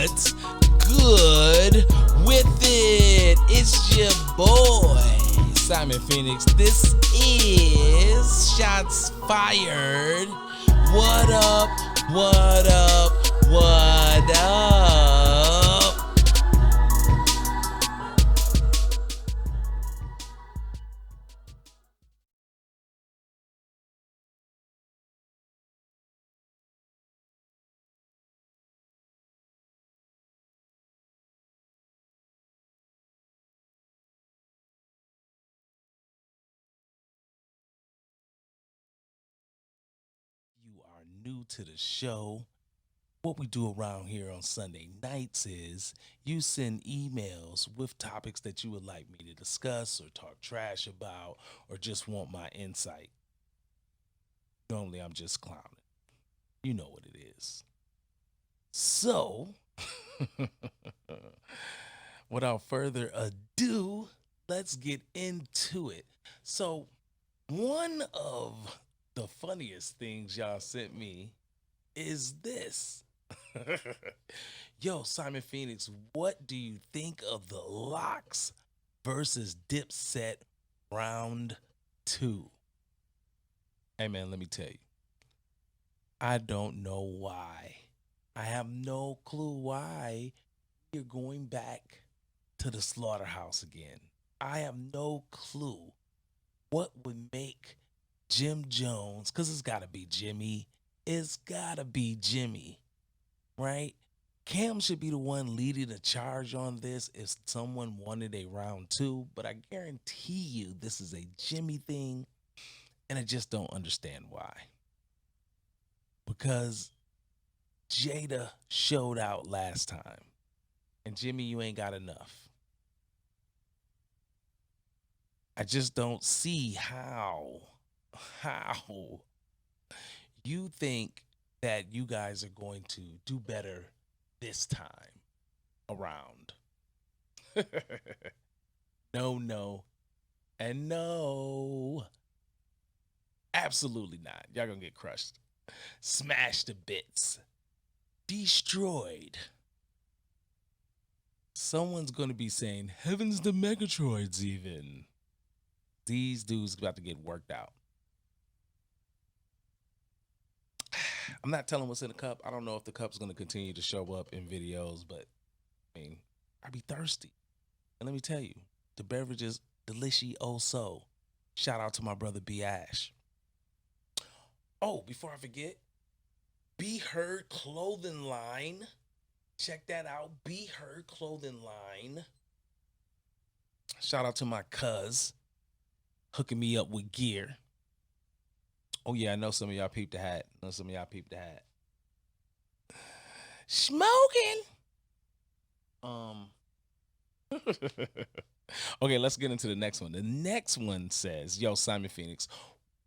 What's good with it? It's your boy, Simon Phoenix. This is Shots Fired. What up? What up? What up? You are new to the show. What we do around here on Sunday nights is you send emails with topics that you would like me to discuss or talk trash about or just want my insight. Normally, I'm just clowning. You know what it is. So, without further ado, let's get into it. So, one of the funniest things y'all sent me is this. Yo, Simon Phoenix, what do you think of the Locks versus Dipset round two? Hey man, let me tell you. I don't know why. I have no clue why you're going back to the slaughterhouse again. I have no clue what would make Jim Jones, because it's got to be Jimmy. It's got to be Jimmy, right? Cam should be the one leading the charge on this if someone wanted a round two, but I guarantee you this is a Jimmy thing, and I just don't understand why. Because Jada showed out last time, and Jimmy, you ain't got enough. I just don't see how you think that you guys are going to do better this time around. No, no, and no. Absolutely not. Y'all gonna get crushed. Smashed to bits. Destroyed. Someone's gonna be saying, Heavens to Megatroids, even. These dudes about to get worked out. I'm not telling what's in the cup. I don't know if the cup's gonna continue to show up in videos, but I mean, I'd be thirsty. And let me tell you, the beverage is delicioso. Shout out to my brother B Ash. Oh, before I forget, Be Heard clothing line. Check that out. Be Heard clothing line. Shout out to my cuz hooking me up with gear. Oh yeah, I know some of y'all peeped the hat. I know some of y'all peeped the hat. Smoking. Um Okay, let's get into the next one. The next one says, Yo, Simon Phoenix,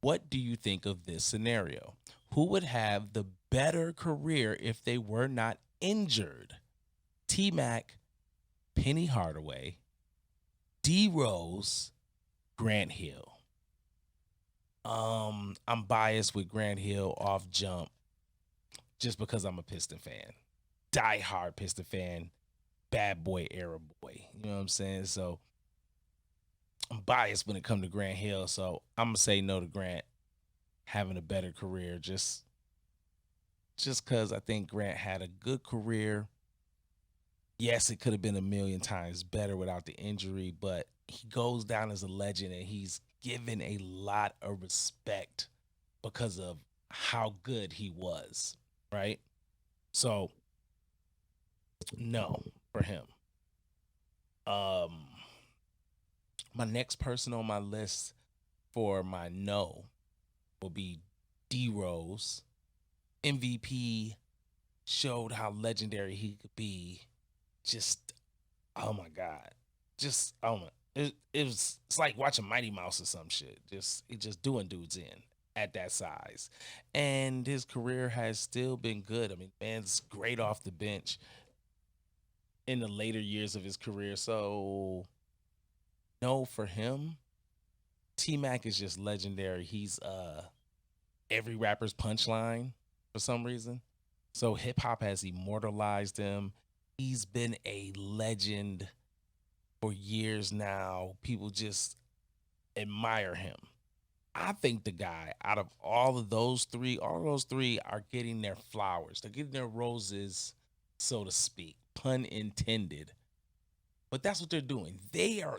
what do you think of this scenario? Who would have the better career if they were not injured? T Mac, Penny Hardaway, D Rose, Grant Hill. I'm biased with Grant Hill off jump just because I'm a Piston fan. Die hard Piston fan, bad boy era boy. You know what I'm saying? So I'm biased when it comes to Grant Hill. So I'm gonna say no to Grant having a better career just because I think Grant had a good career. Yes, it could have been a million times better without the injury, but he goes down as a legend and he's given a lot of respect because of how good he was, right? So, no for him. Um my next person on my list for my no will be D Rose. MVP showed how legendary he could be. Just oh my god, just oh my, it's like watching Mighty Mouse or some shit. Just it just doing dudes in at that size, and his career has still been good. I mean, man's great off the bench in the later years of his career. So no for him. T Mac is just legendary. He's every rapper's punchline for some reason. So hip hop has immortalized him. He's been a legend for years now. People just admire him. I think the guy out of all of those three are getting their flowers. They're getting their roses, so to speak. Pun intended. But that's what they're doing. They're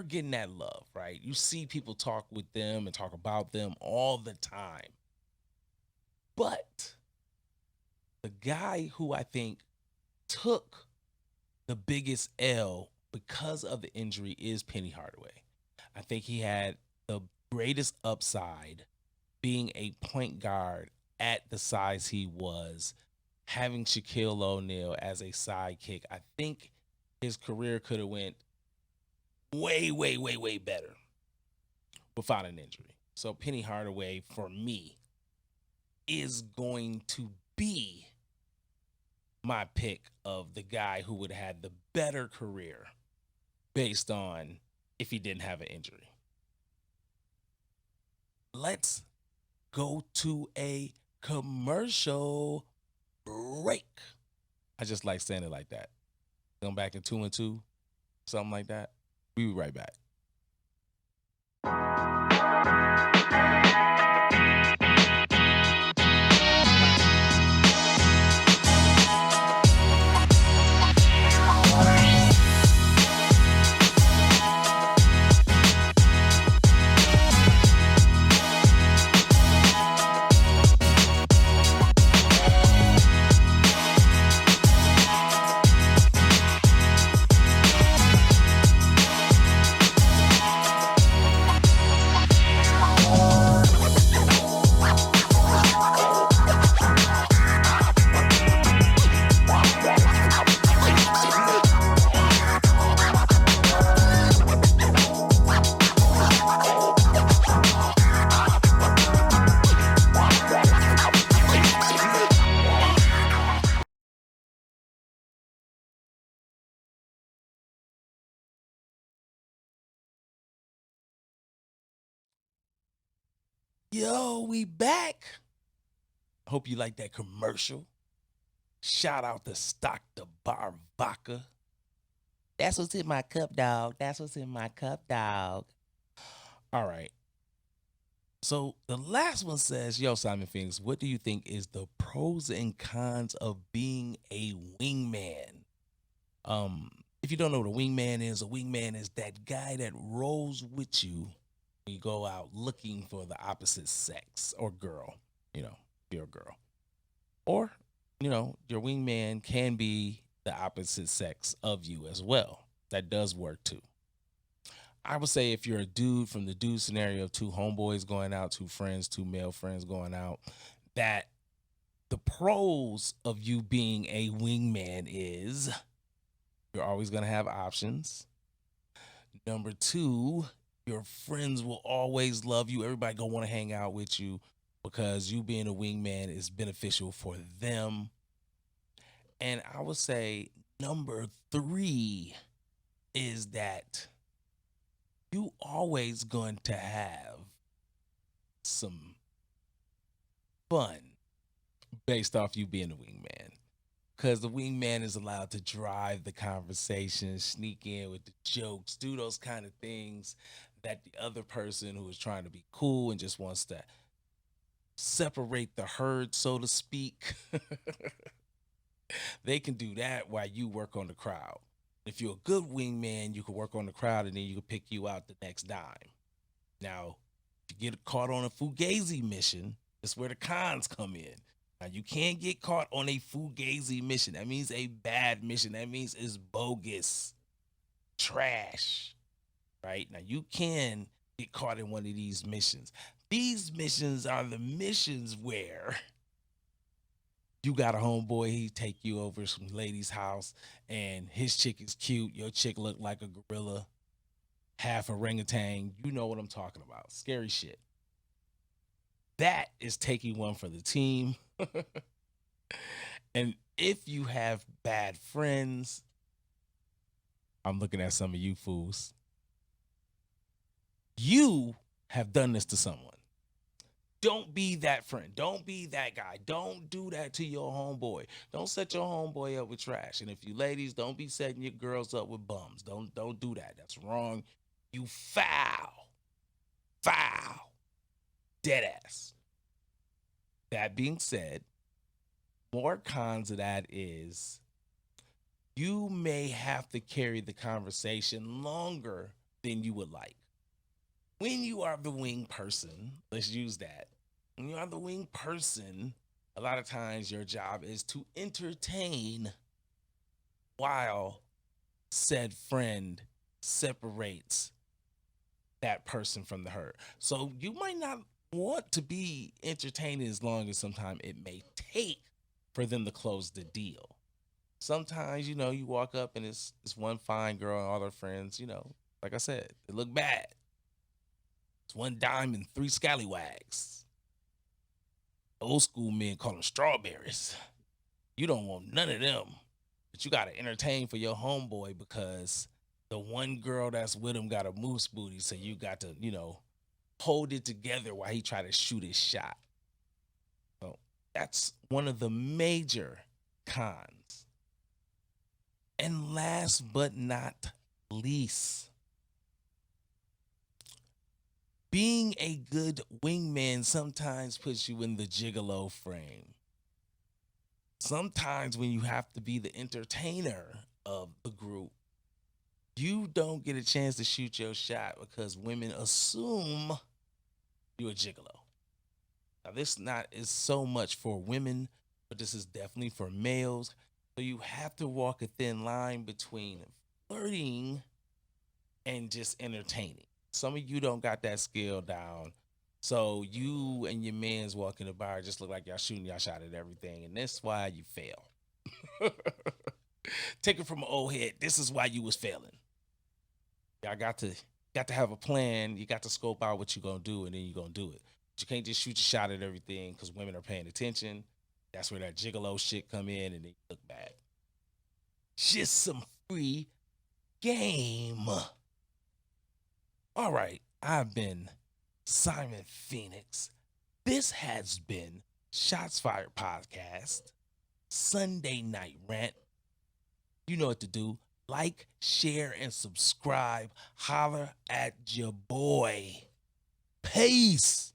getting that love, right? You see people talk with them and talk about them all the time. But the guy who I think took the biggest L because of the injury is Penny Hardaway. I think he had the greatest upside being a point guard at the size he was, having Shaquille O'Neal as a sidekick. I think his career could have went way, way, way, way better without an injury. So Penny Hardaway for me is going to be my pick of the guy who would have had the better career based on if he didn't have an injury. Let's go to a commercial break. I just like saying it like that. Going back in 2 and 2, something like that. We'll be right back. Yo, we back. Hope you like that commercial. Shout out to Stock the Bar Vodka. That's what's in my cup, dog. That's what's in my cup, dog. All right. So the last one says, yo, Simon Phoenix, what do you think is the pros and cons of being a wingman? Um, if you don't know what a wingman is that guy that rolls with you when you go out looking for the opposite sex or girl, you're a girl. Or, your wingman can be the opposite sex of you as well. That does work too. I would say if you're a dude from the dude scenario of two homeboys going out, two friends, two male friends going out, that the pros of you being a wingman is you're always going to have options. Number two, your friends will always love you. Everybody gonna want to hang out with you because you being a wingman is beneficial for them. And I would say number three is that you always going to have some fun based off you being a wingman. Because the wingman is allowed to drive the conversation, sneak in with the jokes, do those kind of things that the other person who is trying to be cool and just wants to separate the herd, so to speak, they can do that while you work on the crowd. If you're a good wingman, you can work on the crowd and then you can pick you out the next dime. Now, if you get caught on a fugazi mission, that's where the cons come in. Now, you can't get caught on a fugazi mission. That means a bad mission. That means it's bogus, trash, right? Now, you can get caught in one of these missions. These missions are the missions where you got a homeboy, he take you over to some lady's house, and his chick is cute. Your chick look like a gorilla, half orangutan. You know what I'm talking about. Scary shit. That is taking one for the team. And if you have bad friends, I'm looking at some of you fools. You have done this to someone. Don't be that friend. Don't be that guy. Don't do that to your homeboy. Don't set your homeboy up with trash. And if you ladies, don't be setting your girls up with bums. Don't do that. That's wrong. You foul. Foul. Dead ass. That being said, more cons of that is you may have to carry the conversation longer than you would like. When you are the wing person, let's use that. When you are the wing person, a lot of times your job is to entertain while said friend separates that person from the herd. So you might not want to be entertaining as long as sometimes it may take for them to close the deal. Sometimes, you walk up and it's one fine girl and all her friends, like I said, they look bad. It's one dime and three scallywags. Old school men call them strawberries. You don't want none of them. But you gotta entertain for your homeboy because the one girl that's with him got a moose booty, so you got to, hold it together while he try to shoot his shot. So that's one of the major cons. And last but not least, being a good wingman sometimes puts you in the gigolo frame. Sometimes when you have to be the entertainer of the group, you don't get a chance to shoot your shot because women assume you're a gigolo. Now this not is so much for women, but this is definitely for males. So you have to walk a thin line between flirting and just entertaining. Some of you don't got that skill down. So you and your man's walking the bar just look like y'all shooting y'all shot at everything, and that's why you fail. Take it from an old head. This is why you was failing. Y'all got to have a plan. You got to scope out what you're gonna do, and then you're gonna do it. But you can't just shoot your shot at everything because women are paying attention. That's where that gigolo shit come in, and they look bad. Just some free game. All right, I've been Simon Phoenix. This has been Shots Fired Podcast, Sunday Night Rant. You know what to do. Like, share, and subscribe. Holler at your boy. Peace.